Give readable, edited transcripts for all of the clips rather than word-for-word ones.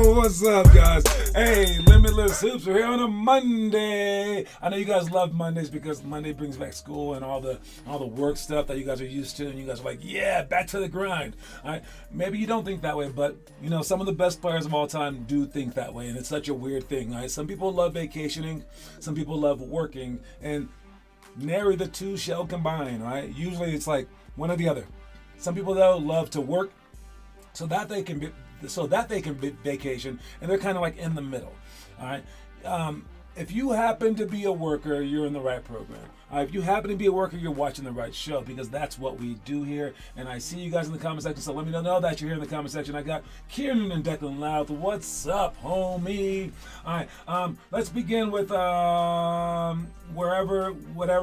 What's up, guys? Hey, Limitless Hoops, we're here on a Monday. I know you guys love Mondays because Monday brings back school and all the work stuff that you guys are used to, and you guys are like, yeah, back to the grind. All right, maybe you don't think that way, but you know, some of the best players of all time do think that way, and it's such a weird thing. All right, some people love vacationing, some people love working, and nary the two shall combine. Right? Usually, it's like one or the other. Some people though love to work so that they can vacation, and they're kind of like in the middle. All right. If you happen to be a worker, you're in the right program. If you happen to be a worker, you're watching the right show, because that's what we do here. And I see you guys in the comment section, so let me know that you're here in the comment section. I got Kieran and Declan Louth. What's up, homie? All right, let's begin with whatever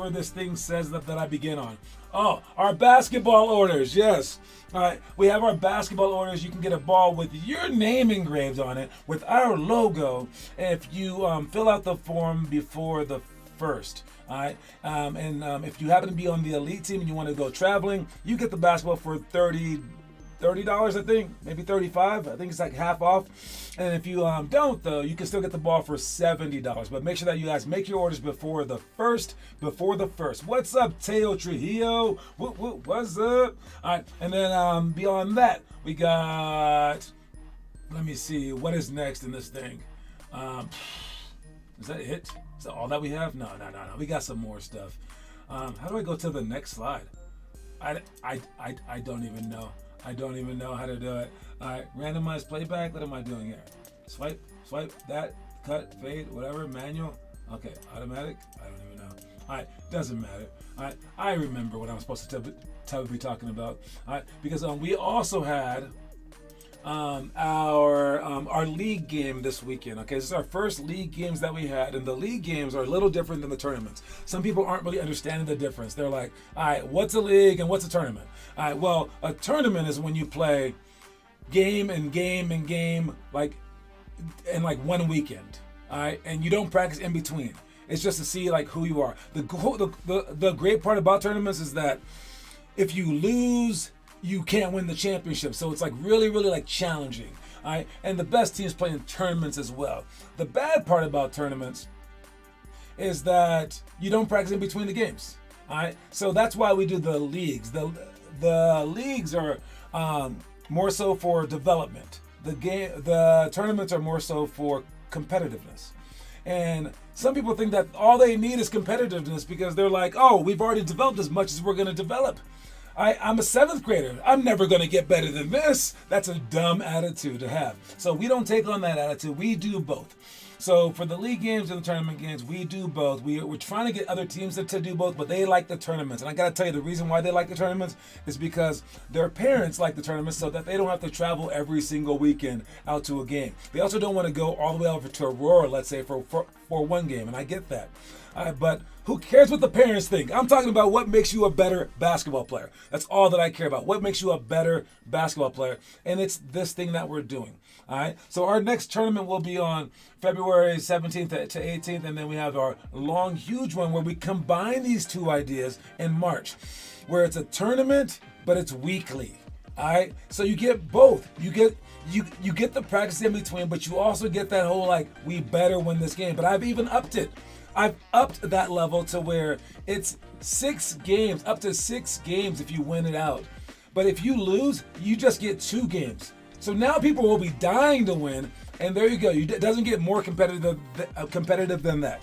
this thing says that I begin on. Oh, our basketball orders, yes. All right, we have our basketball orders. You can get a ball with your name engraved on it, with our logo, if you fill out the form before the 1st. All right, if you happen to be on the elite team and you want to go traveling, you get the basketball for $30, I think, maybe $35. I think it's like half off. And if you don't, though, you can still get the ball for $70. But make sure that you guys make your orders before the first. What's up, Teo Trujillo? What's up? All right, and then beyond that, we got, let me see, what is next in this thing? Is that it? Is that all that we have? No. We got some more stuff. How do I go to the next slide? I don't even know. I don't even know how to do it. All right, randomized playback. What am I doing here? Swipe, that, cut, fade, whatever, manual. Okay, automatic. I don't even know. All right, doesn't matter. All right, I remember what I'm supposed to be talking about. All right, because we also had our league game this weekend. Okay, this is our first league games that we had, and the league games are a little different than the tournaments. Some people aren't really understanding the difference. They're like, all right, what's a league and what's a tournament? All right, well, a tournament is when you play game and game like in like one weekend. All right, and you don't practice in between. It's just to see like who you are. The great part about tournaments is that if you lose, you can't win the championship. So it's like really like challenging. All right, and the best teams play in tournaments as well. The bad part about tournaments is that you don't practice in between the games. All right, so that's why we do the leagues. The leagues are more so for development. The tournaments are more so for competitiveness. And some people think that all they need is competitiveness because they're like, oh, we've already developed as much as we're going to develop. I'm a 7th grader. I'm never going to get better than this. That's a dumb attitude to have. So we don't take on that attitude. We do both. So for the league games and the tournament games, we do both. We're trying to get other teams to do both, but they like the tournaments. And I got to tell you, the reason why they like the tournaments is because their parents like the tournaments so that they don't have to travel every single weekend out to a game. They also don't want to go all the way over to Aurora, let's say, for one game, and I get that. But who cares what the parents think? I'm talking about what makes you a better basketball player. That's all that I care about. What makes you a better basketball player? And it's this thing that we're doing. All right. So our next tournament will be on February 17th to 18th, and then we have our long, huge one where we combine these two ideas in March, where it's a tournament, but it's weekly. All right. So you get both. You get the practice in between, but you also get that whole like we better win this game. But I've even upped it. I've upped that level to where it's 6 games, up to 6 games if you win it out. But if you lose, you just get 2 games. So now people will be dying to win, and there you go. It doesn't get more competitive than that.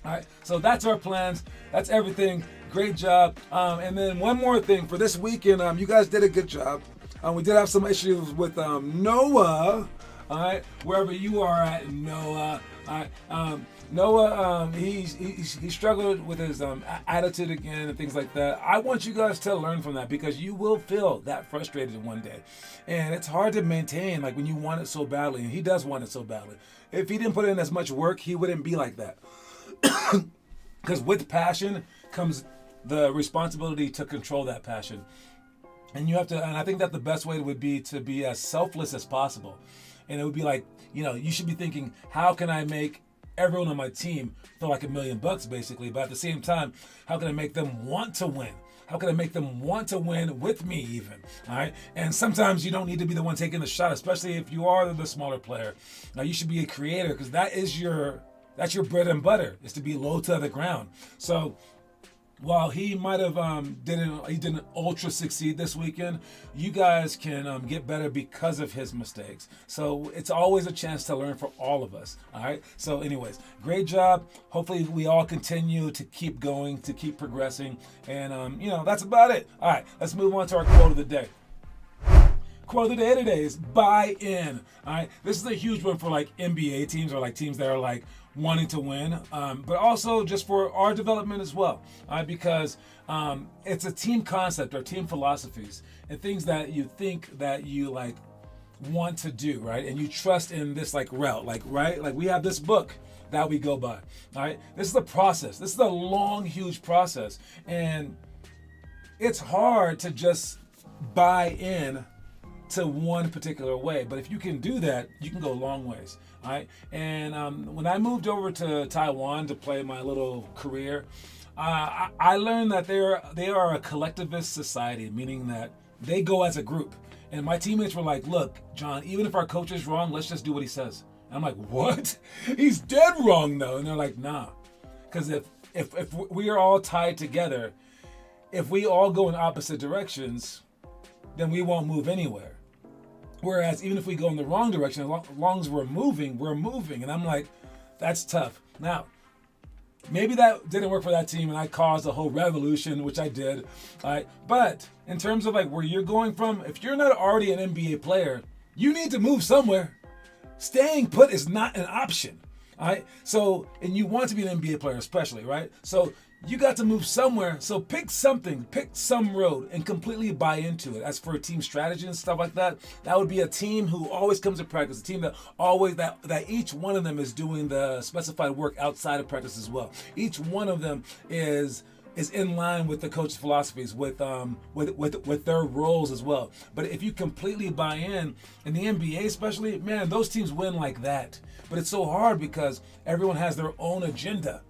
All right, so that's our plans. That's everything. Great job. And then one more thing for this weekend, you guys did a good job. We did have some issues with Noah. All right, wherever you are at, Noah. All right, Noah, he struggled with his attitude again and things like that. I want you guys to learn from that because you will feel that frustrated one day. And it's hard to maintain like when you want it so badly, and he does want it so badly. If he didn't put in as much work, he wouldn't be like that. Because with passion comes the responsibility to control that passion. And you have to, and I think that the best way would be to be as selfless as possible. And it would be like, you should be thinking, how can I make everyone on my team feel like $1 million basically? But at the same time, how can I make them want to win? How can I make them want to win with me even? All right. And sometimes you don't need to be the one taking the shot, especially if you are the smaller player. Now you should be a creator because that's your bread and butter, is to be low to the ground. So while he might have didn't ultra succeed this weekend, you guys can get better because of his mistakes. So it's always a chance to learn for all of us. All right. So anyways, great job. Hopefully we all continue to keep going, to keep progressing. And that's about it. All right, let's move on to our quote of the day. Quote of the day today is buy in. All right. This is a huge one for like NBA teams, or like teams that are like wanting to win, but also just for our development as well, because it's a team concept or team philosophies and things that you think that you like want to do, right? And you trust in this like route, like, right? Like we have this book that we go by, all right? This is the process. This is a long, huge process. And it's hard to just buy in to one particular way. But if you can do that, you can go a long ways. All right. And when I moved over to Taiwan to play my little career, I learned that they are a collectivist society, meaning that they go as a group. And my teammates were like, look, John, even if our coach is wrong, let's just do what he says. And I'm like, what? He's dead wrong though. And they're like, nah. Because if we are all tied together, if we all go in opposite directions, then we won't move anywhere. Whereas even if we go in the wrong direction, as long as we're moving. And I'm like, that's tough. Now, maybe that didn't work for that team and I caused a whole revolution, which I did. All right. But in terms of like where you're going from, if you're not already an NBA player, you need to move somewhere. Staying put is not an option. All right. So, and you want to be an NBA player, especially, right? So you got to move somewhere. So pick something, pick some road and completely buy into it. As for team strategy and stuff like that, that would be a team who always comes to practice, a team that always, that each one of them is doing the specified work outside of practice as well. Each one of them is in line with the coach's philosophies, with their roles as well. But if you completely buy in the NBA especially, man, those teams win like that. But it's so hard because everyone has their own agenda.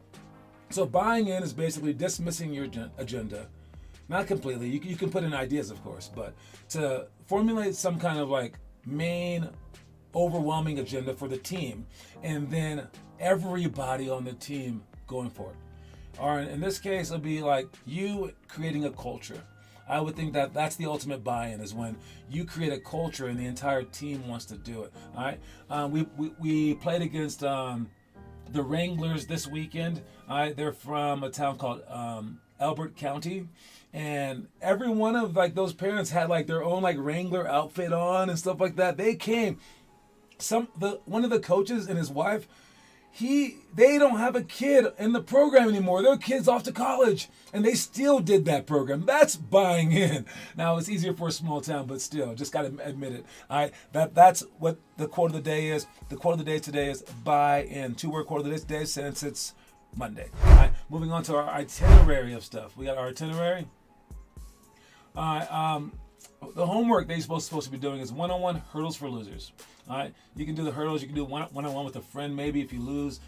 So buying in is basically dismissing your agenda. Not completely. You can put in ideas, of course, but to formulate some kind of like main overwhelming agenda for the team, and then everybody on the team going for it. Or in this case, it'll be like you creating a culture. I would think that that's the ultimate buy-in, is when you create a culture and the entire team wants to do it. All right. We played against the Wranglers this weekend. They're from a town called Elbert County, and every one of like those parents had like their own like Wrangler outfit on and stuff like that. They came. One of the coaches and his wife, they don't have a kid in the program anymore. Their kid's off to college, and they still did that program. That's buying in. Now it's easier for a small town, but still, just got to admit it. All right, that's what the quote of the day is. The quote of the day today is buy in. 2-word quote of the day today since it's Monday. All right, moving on to our itinerary of stuff. We got our itinerary. All right, the homework that you're supposed to be doing is one-on-one hurdles for losers. All right, you can do the hurdles. You can do one-on-one with a friend. Maybe if you lose,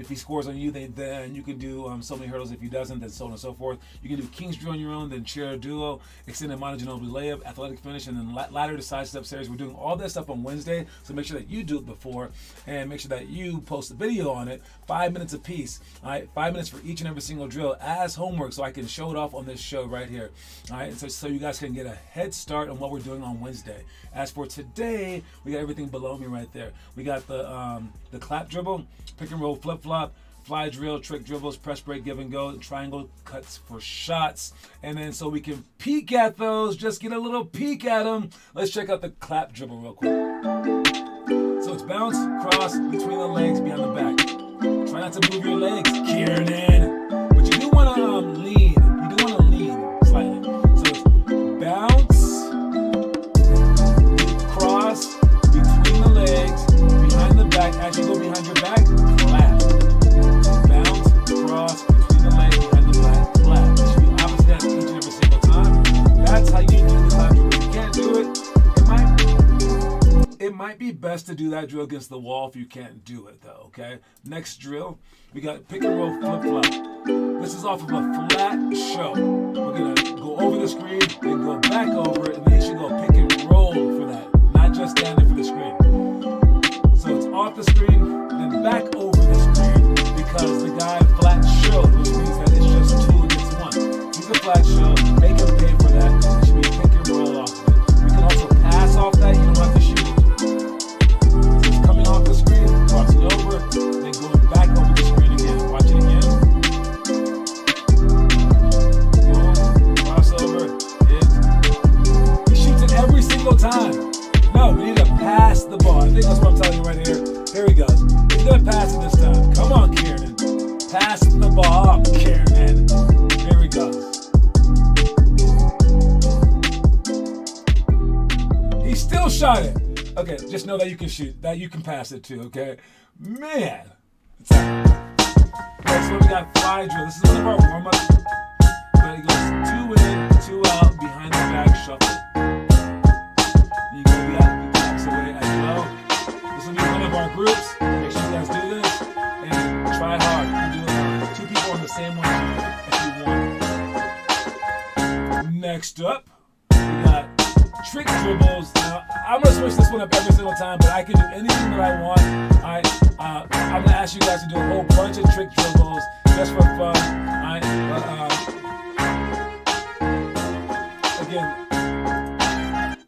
if he scores on you, then you can do so many hurdles. If he doesn't, then so on and so forth. You can do King's Drill on your own, then chair duo, extended monoginobili layup, athletic finish, and then ladder to side step series. We're doing all that stuff on Wednesday, so make sure that you do it before, and make sure that you post a video on it. 5 minutes apiece. All right, 5 minutes for each and every single drill as homework, so I can show it off on this show right here. All right, so you guys can get a head start on what we're doing on Wednesday. As for today, we got everything below me right there. We got the clap dribble, pick and roll flip flop, fly drill, trick dribbles, press break, give and go, triangle cuts for shots. And then so we can peek at those, just get a little peek at them. Let's check out the clap dribble real quick. So it's bounce, cross, between the legs, behind the back. Try not to move your legs, Kieran. But you do want to lean. You do want to lean slightly. So it's bounce, cross, between the legs, behind the back. As you go behind your back, clap. Bounce, cross, between the legs, behind the back, clap. It should be opposite each and every single time. That's how you do the clap drill. If you can't do it, it might be best to do that drill against the wall if you can't do it though, okay? Next drill, we got pick and roll flip flop. This is off of a flat show. We're going to go over the screen, then go back over it, and then you should go pick and roll for that, not just stand there for the screen. So it's off the screen, then back over the screen, because the guy flat showed, which means that it's just 2 against 1. He's a flat show, make him pay for that. It should be a pick and roll off of it. You can also pass off that, you don't have to shoot it. So it's coming off the screen, crossing over, then going back over the screen again. Watch it again. Boom, crossover, hit. He shoots it every single time. No, we need to pass the ball. I think that's what I'm telling you right here. Here he goes. He's going to pass it this time. Come on, Kieran. Pass the ball up, Kieran. Here he goes. He still shot it. Okay, just know that you can shoot. That you can pass it too, okay? Man. Okay, so we got fly drill. This is one of our warm-ups. But it goes 2 in, 2 out, behind the back shuffle. You go behind the backs away as well. This will be one of our groups. Make sure you guys do this and try hard. You can do it with 2 people on the same one if you want. Next up, we got trick dribbles. Now, I'm going to switch this one up every single time, but I can do anything that I want. I'm going to ask you guys to do a whole bunch of trick dribbles just for fun. Again,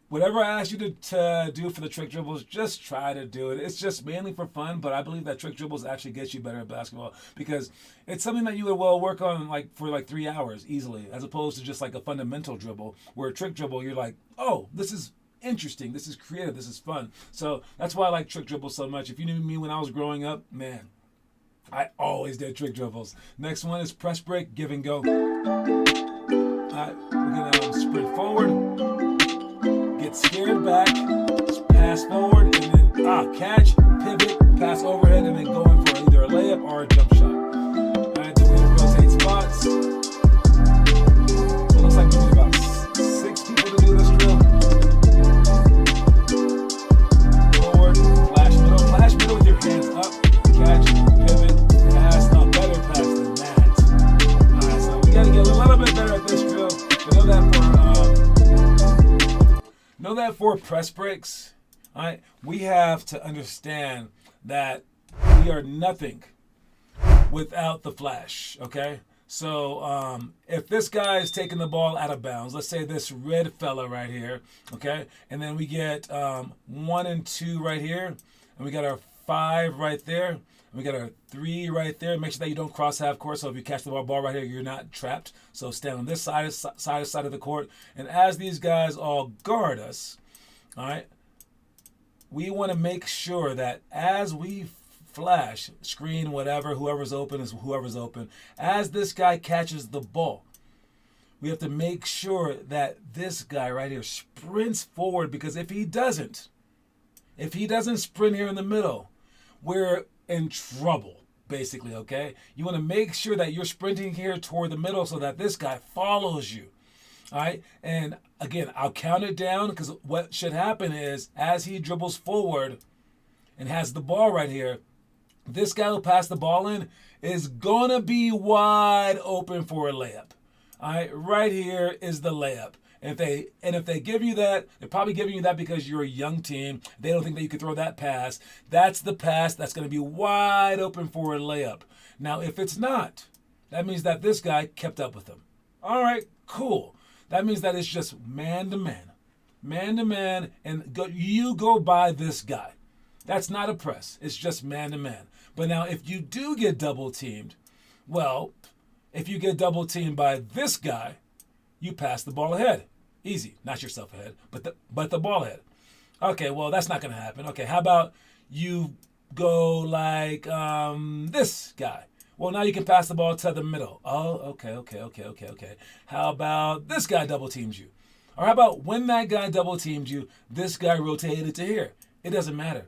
whatever I ask you to do for the trick dribbles, just try to do it. It's just mainly for fun, but I believe that trick dribbles actually get you better at basketball because it's something that you would work on for 3 hours easily, as opposed to just like a fundamental dribble, where a trick dribble, you're like, oh, this is interesting, this is creative, this is fun. So that's why I like trick dribbles so much. If you knew me when I was growing up, man, I always did trick dribbles. Next one is press break, give and go. We're gonna sprint forward, get scared back, pass forward, and then catch, pivot, pass overhead, and then go in for either a layup or a jump shot. All right, then we're gonna rotate spots. So it looks like we need about 6 people to do this drill. Forward, flash middle with your hands up, catch, pivot, pass, a better pass than that. All right, so we gotta get a little bit better at this drill. But know that for press breaks, all right, we have to understand that we are nothing without the flash, okay? So if this guy is taking the ball out of bounds, let's say this red fella right here, okay? And then we get 1 and 2 right here, and we got our 5 right there, and we got our 3 right there. Make sure that you don't cross half court, so if you catch the ball right here, you're not trapped. So stand on this side of the court, and as these guys all guard us, all right, we want to make sure that as we flash, screen, whatever, whoever's open is whoever's open. As this guy catches the ball, we have to make sure that this guy right here sprints forward, because if he doesn't sprint here in the middle, we're in trouble, basically, okay? You want to make sure that you're sprinting here toward the middle so that this guy follows you, all right? And again, I'll count it down, because what should happen is as he dribbles forward and has the ball right here, this guy who passed the ball in is going to be wide open for a layup. All right, right here is the layup. And if they give you that, they're probably giving you that because you're a young team. They don't think that you can throw that pass. That's the pass that's going to be wide open for a layup. Now, if it's not, that means that this guy kept up with him. All right, cool. That means that it's just man-to-man, and you go by this guy. That's not a press. It's just man-to-man. But now, if you do get double-teamed, well, if you get double-teamed by this guy, you pass the ball ahead. Easy. Not yourself ahead, but the ball ahead. Okay, well, that's not going to happen. Okay, how about you go like this guy? Well, now you can pass the ball to the middle. Oh, okay. How about this guy double-teams you? Or how about when that guy double-teamed you, this guy rotated to here? It doesn't matter.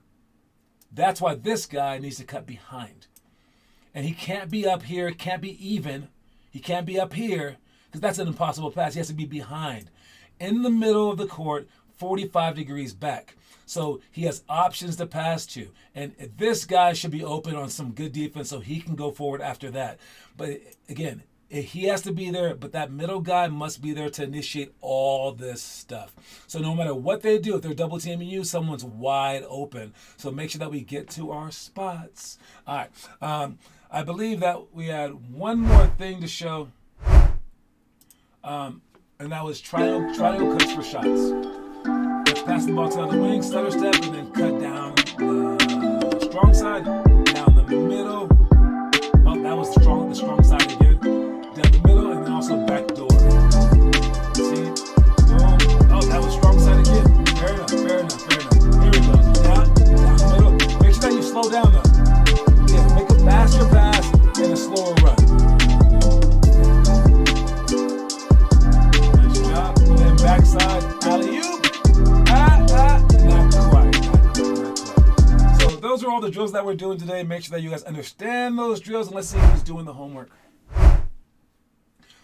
That's why this guy needs to cut behind. And he can't be up here, can't be even. He can't be up here, because that's an impossible pass. He has to be behind. In the middle of the court, 45 degrees back. So he has options to pass to. And this guy should be open on some good defense so he can go forward after that. But again, He has to be there, but that middle guy must be there to initiate all this stuff. So no matter what they do, if they're double teaming you, someone's wide open. So make sure that we get to our spots. All right. I believe that we had one more thing to show, and that was triangle cuts for shots. Let's pass the ball to the wing, stutter step, and then cut down the strong side, down the middle. Oh, that was the strong side again. Down the middle, and then also back door. See? Boom. Oh, that was strong side again. Fair enough. Here we go. Down the middle. Make sure that you slow down though. Yeah, make a faster pass and a slower run. Nice job. And then backside, alley-oop. Not quite. So those are all the drills that we're doing today. Make sure that you guys understand those drills, and let's see who's doing the homework.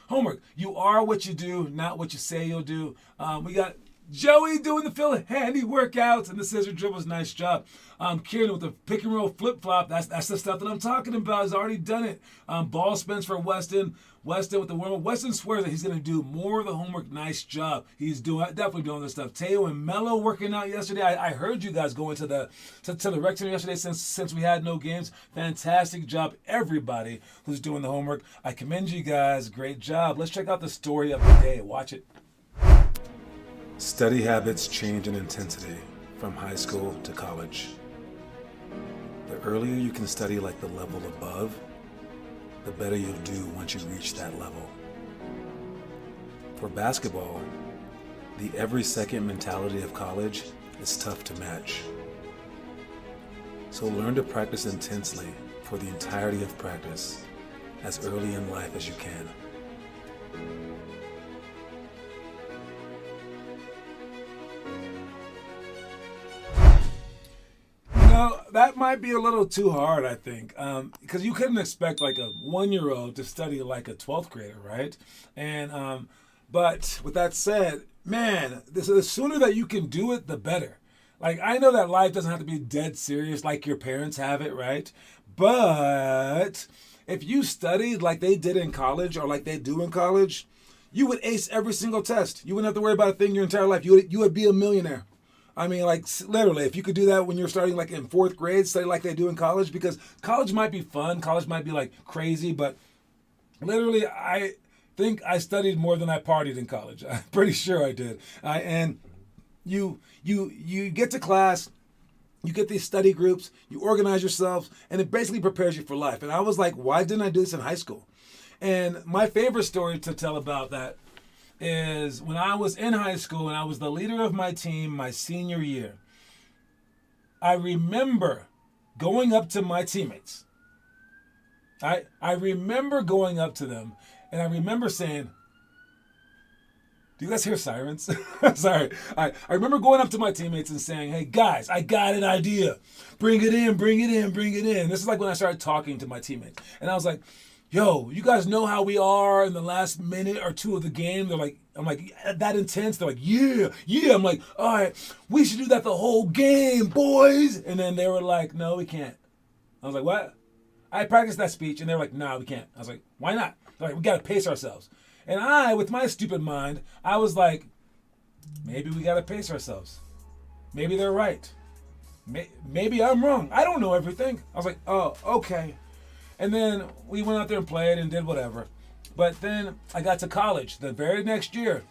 Homework. You are what you do, not what you say you'll do. We got Joey doing the Phil Handy workouts and the scissor dribbles. Nice job. Kieran with the pick and roll flip flop. That's the stuff that I'm talking about. He's already done it. Ball spins for Weston. Weston with the warm up. Weston swears that he's going to do more of the homework. Nice job. He's definitely doing this stuff. Teo and Mello working out yesterday. I heard you guys going to the rec center yesterday since we had no games. Fantastic job, everybody who's doing the homework. I commend you guys. Great job. Let's check out the story of the day. Watch it. Study habits change in intensity from high school to college. The earlier you can study like the level above, the better you'll do once you reach that level. For basketball, the every second mentality of college is tough to match. So learn to practice intensely for the entirety of practice as early in life as you can. That might be a little too hard, I think, because you couldn't expect like a 1-year-old to study like a 12th grader, right? And but with that said, man, the sooner that you can do it, the better. Like, I know that life doesn't have to be dead serious like your parents have it, right? But if you studied like they did in college or like they do in college, you would ace every single test. You wouldn't have to worry about a thing your entire life. You would be a millionaire. I mean, like, literally, if you could do that when you're starting, like, in 4th grade, study like they do in college, because college might be fun, college might be, like, crazy, but literally, I think I studied more than I partied in college. I'm pretty sure I did. And you get to class, you get these study groups, you organize yourself, and it basically prepares you for life. And I was like, why didn't I do this in high school? And my favorite story to tell about that is when I was in high school and I was the leader of my team my senior year. I remember going up to my teammates. I remember going up to them and I remember saying, do you guys hear sirens? Sorry. I remember going up to my teammates and saying, hey guys, I got an idea. Bring it in. This is like when I started talking to my teammates. And I was like, yo, you guys know how we are in the last minute or two of the game? I'm like, that intense? They're like, yeah. I'm like, all right, we should do that the whole game, boys. And then they were like, no, we can't. I was like, what? I practiced that speech, and they were like, no, we can't. I was like, why not? They're like, we got to pace ourselves. And I, with my stupid mind, I was like, maybe we got to pace ourselves. Maybe they're right. Maybe I'm wrong. I don't know everything. I was like, oh, okay. And then we went out there and played and did whatever. But then I got to college the very next year.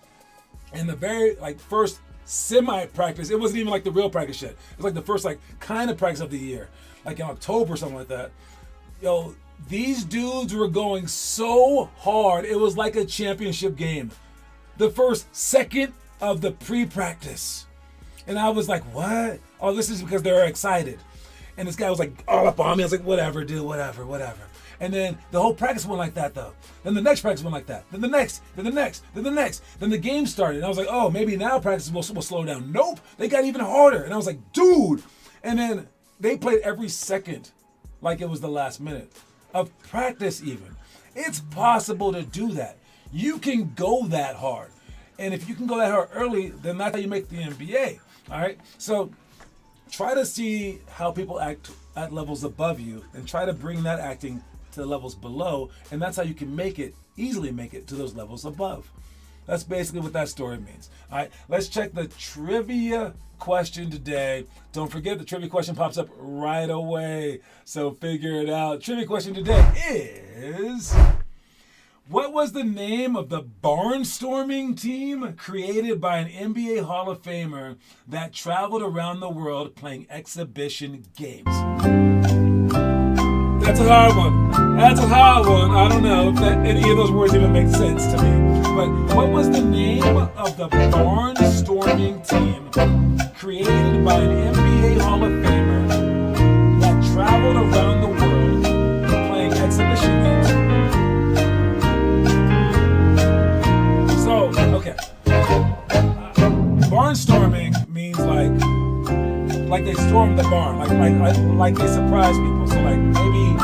And the very first semi-practice, it wasn't even like the real practice yet. It was like the first kind of practice of the year. Like in October or something like that. Yo, these dudes were going so hard. It was like a championship game. The first second of the pre-practice. And I was like, what? Oh, this is because they're excited. And this guy was like all up on me. I was like, whatever, dude, whatever. And then the whole practice went like that, though. Then the next practice went like that. Then the next. Then the game started. And I was like, oh, maybe now practice will slow down. Nope, they got even harder. And I was like, dude. And then they played every second like it was the last minute of practice even. It's possible to do that. You can go that hard. And if you can go that hard early, then that's how you make the NBA. All right? So try to see how people act at levels above you and try to bring that acting to the levels below, and that's how you can make it easily make it to those levels above. That's basically what that story means. All right, let's check the trivia question today. Don't forget the trivia question pops up right away, so figure it out. Trivia question today is, what was the name of the barnstorming team created by an NBA Hall of Famer that traveled around the world playing exhibition games? That's a hard one. That's a hard one. I don't know if any of those words even make sense to me. But what was the name of the barnstorming team created by an NBA Hall of Famer that traveled around the world playing exhibition games? So, okay. Barnstorming means like they stormed the barn, like they surprise people. So like maybe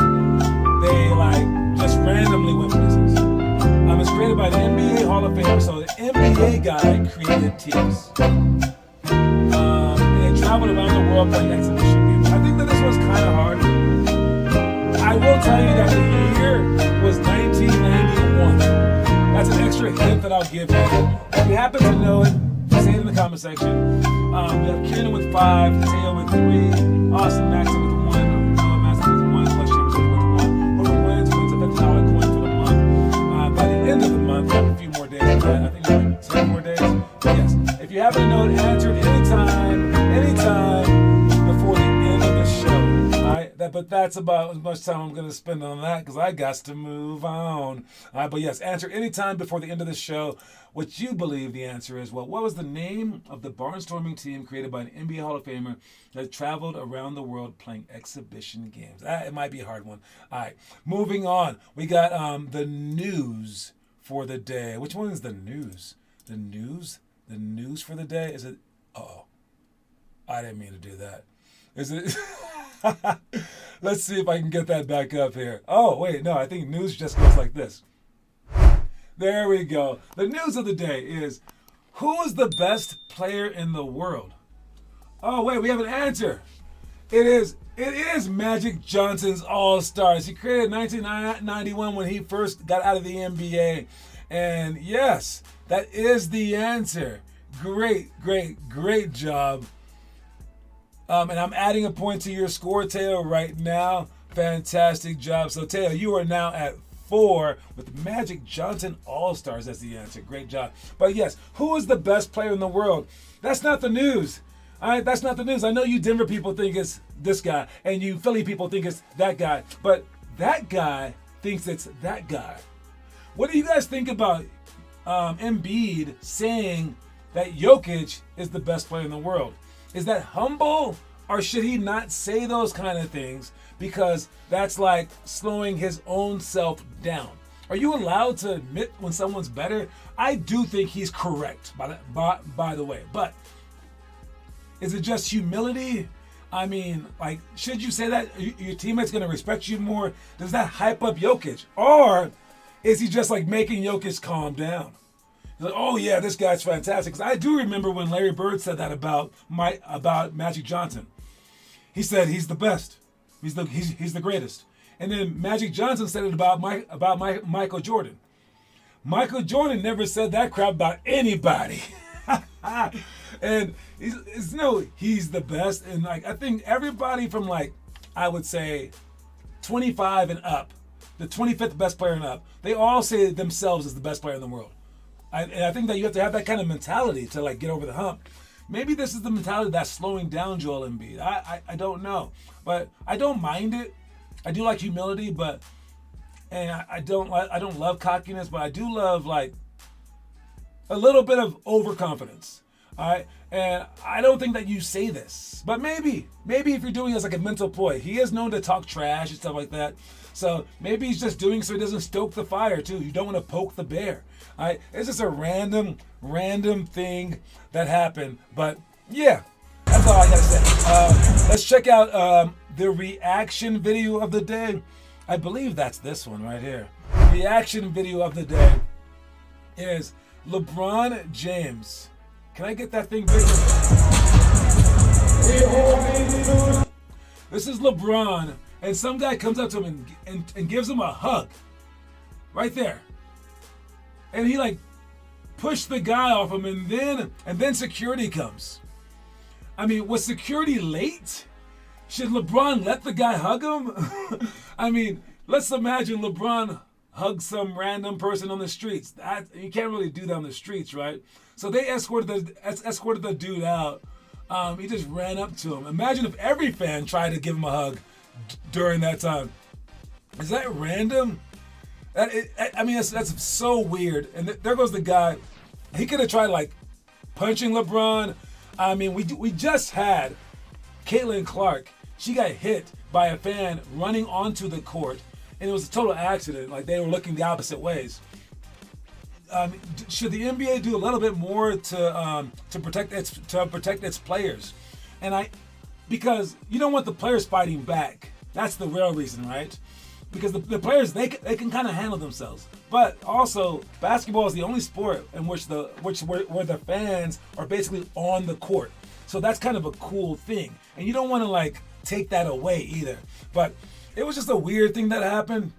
they like just randomly went places. It's created by the NBA Hall of Famer, so the NBA guy created teams. And they traveled around the world playing exhibition games. I think that this was kind of hard. I will tell you that the year was 1991. That's an extra hint that I'll give you. If you happen to know it, say it in the comment section. We have Kenan with 5, Teo with 3, Austin Maxon with 1, Noah Maxon with 1, Clutch Championship with 1. Whoever wins a $50 coin for the month. By the end of the month, we have a few more days. I think it's like 10 more days. But yes, if you happen to know it, answer it anytime before the end of the show. All right, but that's about as much time I'm going to spend on that because I got to move on. All right, but yes, answer anytime before the end of the show what you believe the answer is. Well, what was the name of the barnstorming team created by an NBA Hall of Famer that traveled around the world playing exhibition games? It might be a hard one. All right, moving on. We got the news for the day. Which one is the news? The news? The news for the day? Is it? Uh-oh. I didn't mean to do that. Is it? Let's see if I can get that back up here. Oh, wait, no, I think news just goes like this. There we go. The news of the day is, who is the best player in the world? Oh, wait, we have an answer. It is Magic Johnson's All-Stars. He created 1991 when he first got out of the NBA. And yes, that is the answer. Great job. And I'm adding a point to your score, Teo, right now. Fantastic job. So, Teo, you are now at 4 with Magic Johnson All-Stars as the answer. Great job. But yes, who is the best player in the world? That's not the news. All right, that's not the news. I know you Denver people think it's this guy, and you Philly people think it's that guy, but that guy thinks it's that guy. What do you guys think about Embiid saying that Jokic is the best player in the world? Is that humble, or should he not say those kind of things because that's like slowing his own self down? Are you allowed to admit when someone's better? I do think he's correct, by the way. But is it just humility? I mean, like, should you say that your teammate's going to respect you more? Does that hype up Jokic? Or is he just like making Jokic calm down? He's like, oh yeah, this guy's fantastic. Because I do remember when Larry Bird said that about Magic Johnson. He said he's the best. He's the greatest. And then Magic Johnson said it about Michael Jordan. Michael Jordan never said that crap about anybody. And he's the best. And like, I think everybody from like, I would say 25 and up, the 25th best player and up, they all say themselves as the best player in the world. And I think that you have to have that kind of mentality to like get over the hump. Maybe this is the mentality that's slowing down Joel Embiid. I don't know, but I don't mind it. I do like humility, and I don't love cockiness, but I do love like a little bit of overconfidence. All right, and I don't think that you say this, but maybe if you're doing it as like a mental ploy, he is known to talk trash and stuff like that. So maybe he's just doing so he doesn't stoke the fire too. You don't want to poke the bear. All right, it's just a random thing that happened. But yeah, that's all I gotta say. Let's check out the reaction video of the day. I believe that's this one right here. Reaction video of the day is LeBron James. Can I get that thing bigger? This is LeBron, and some guy comes up to him and gives him a hug. Right there. and he like pushed the guy off him, and then security comes. I mean, was security late? Should LeBron let the guy hug him? I mean, let's imagine LeBron hugs some random person on the streets. You can't really do that on the streets, right? So they escorted the dude out. He just ran up to him. Imagine if every fan tried to give him a hug during that time. Is that random? That's so weird. And there goes the guy. He could have tried like punching LeBron. I mean, we just had Caitlin Clark. She got hit by a fan running onto the court, and it was a total accident. Like they were looking the opposite ways. Should the NBA do a little bit more to protect its players? Because you don't want the players fighting back. That's the real reason, right? Because the players they can kind of handle themselves. But also, basketball is the only sport in which where the fans are basically on the court. So that's kind of a cool thing, and you don't want to like take that away either. But it was just a weird thing that happened.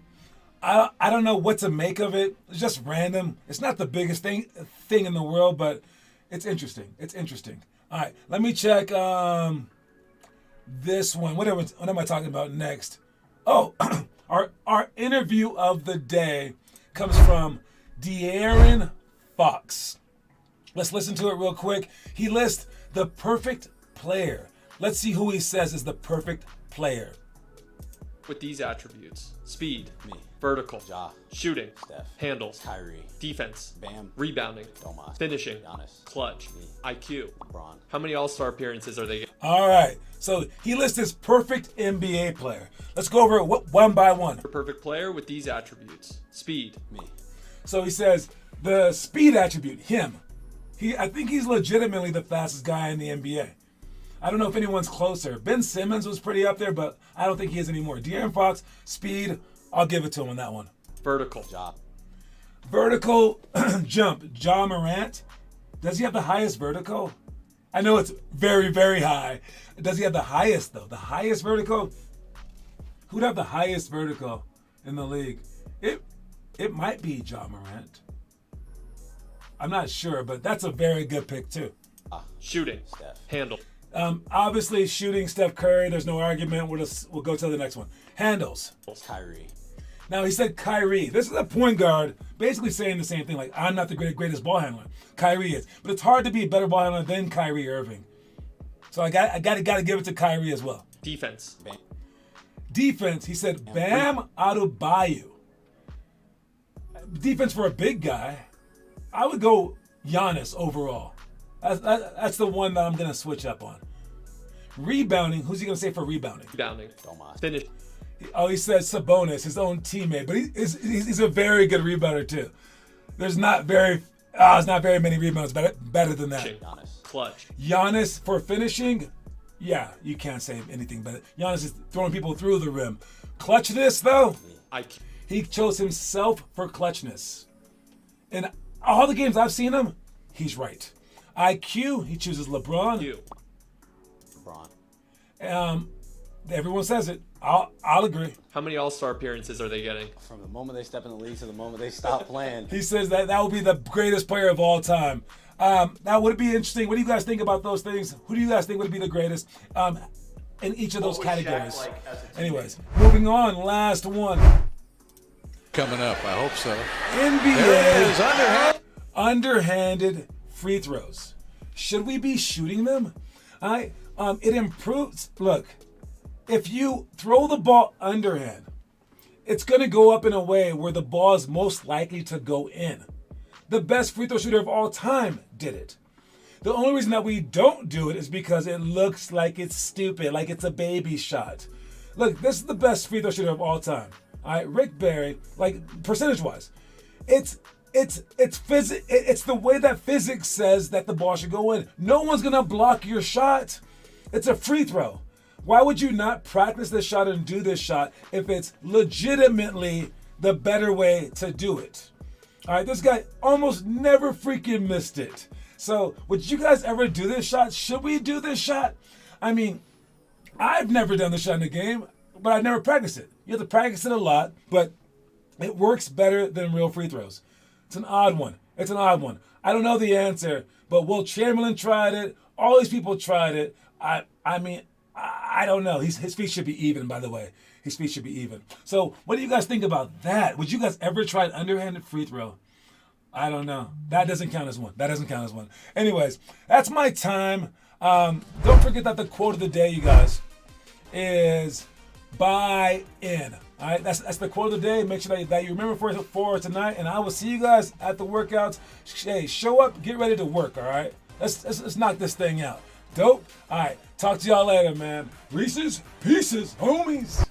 I don't know what to make of it. It's just random. It's not the biggest thing in the world, but it's interesting. It's interesting. All right, let me check this one. What am I talking about next? Oh, our interview of the day comes from De'Aaron Fox. Let's listen to it real quick. He lists the perfect player. Let's see who he says is the perfect player. With these attributes: speed, Me. vertical, Ja. shooting, Steph. handles, Kyrie. defense, Bam. rebounding, Domas. finishing, Giannis. clutch, Me. IQ. LeBron. How many All-Star appearances are they getting? All right, so he lists his perfect NBA player. Let's go over it one by one. Perfect player with these attributes: speed, Me. So he says the speed attribute, him. I think he's legitimately the fastest guy in the NBA. I don't know if anyone's closer. Ben Simmons was pretty up there, but I don't think he is anymore. De'Aaron Fox, speed, I'll give it to him on that one. vertical, Ja. Vertical jump, Ja Morant. Does he have the highest vertical? I know it's very, very high. Does he have the highest, though? The highest vertical? Who'd have the highest vertical in the league? It might be Ja Morant. I'm not sure, but that's a very good pick, too. shooting, Steph. handle, Obviously, shooting Steph Curry, there's no argument. We'll go to the next one. Handles. Kyrie. Now, he said Kyrie. This is a point guard basically saying the same thing. Like, I'm not the greatest ball handler. Kyrie is. But it's hard to be a better ball handler than Kyrie Irving. So I got to give it to Kyrie as well. defense, Bam. Defense, he said Bam Adebayo. Defense for a big guy, I would go Giannis overall. That's the one that I'm going to switch up on. Rebounding, who's he going to say for rebounding? rebounding, Domas. finish, Oh, he said Sabonis, his own teammate, but he's a very good rebounder too. There's not very many rebounds better than that. Giannis. clutch, Giannis for finishing, yeah, you can't say anything better. Giannis is throwing people through the rim. Clutchness though, IQ, he chose himself for clutchness. In all the games I've seen him, he's right. IQ, he chooses LeBron. LeBron. Everyone says it. I'll agree. how many All-Star appearances are they getting? From the moment they step in the league to the moment they stop playing. He says that will be the greatest player of all time. Now, would it be interesting? What do you guys think about those things? Who do you guys think would be the greatest in each of those categories? Anyways, moving on. Last one. Coming up, I hope so. NBA There it is, underhanded free throws. Should we be shooting them? It improves. Look, if you throw the ball underhand, it's going to go up in a way where the ball is most likely to go in. The best free throw shooter of all time did it. The only reason that we don't do it is because it looks like it's stupid, like it's a baby shot. Look, this is the best free throw shooter of all time. All right, Rick Barry, like percentage-wise, it's the way that physics says that the ball should go in. No one's gonna block your shot. It's a free throw. Why would you not practice this shot and do this shot if it's legitimately the better way to do it? All right, this guy almost never freaking missed it. So, would you guys ever do this shot? Should we do this shot? I mean, I've never done this shot in a game, but I never practiced it. You have to practice it a lot, but it works better than real free throws. It's an odd one. It's an odd one. I don't know the answer, but Will Chamberlain tried it. All these people tried it. I mean, I don't know. His feet should be even, by the way. His feet should be even. So what do you guys think about that? Would you guys ever try an underhanded free throw? I don't know. That doesn't count as one. That doesn't count as one. Anyways, that's my time. Don't forget that the quote of the day, you guys, is buy in. All right, that's the quote of the day. Make sure that you remember for tonight, and I will see you guys at the workouts. Hey, show up, get ready to work. All right, let's knock this thing out. Dope. All right, talk to y'all later, man. Reese's Pieces, homies.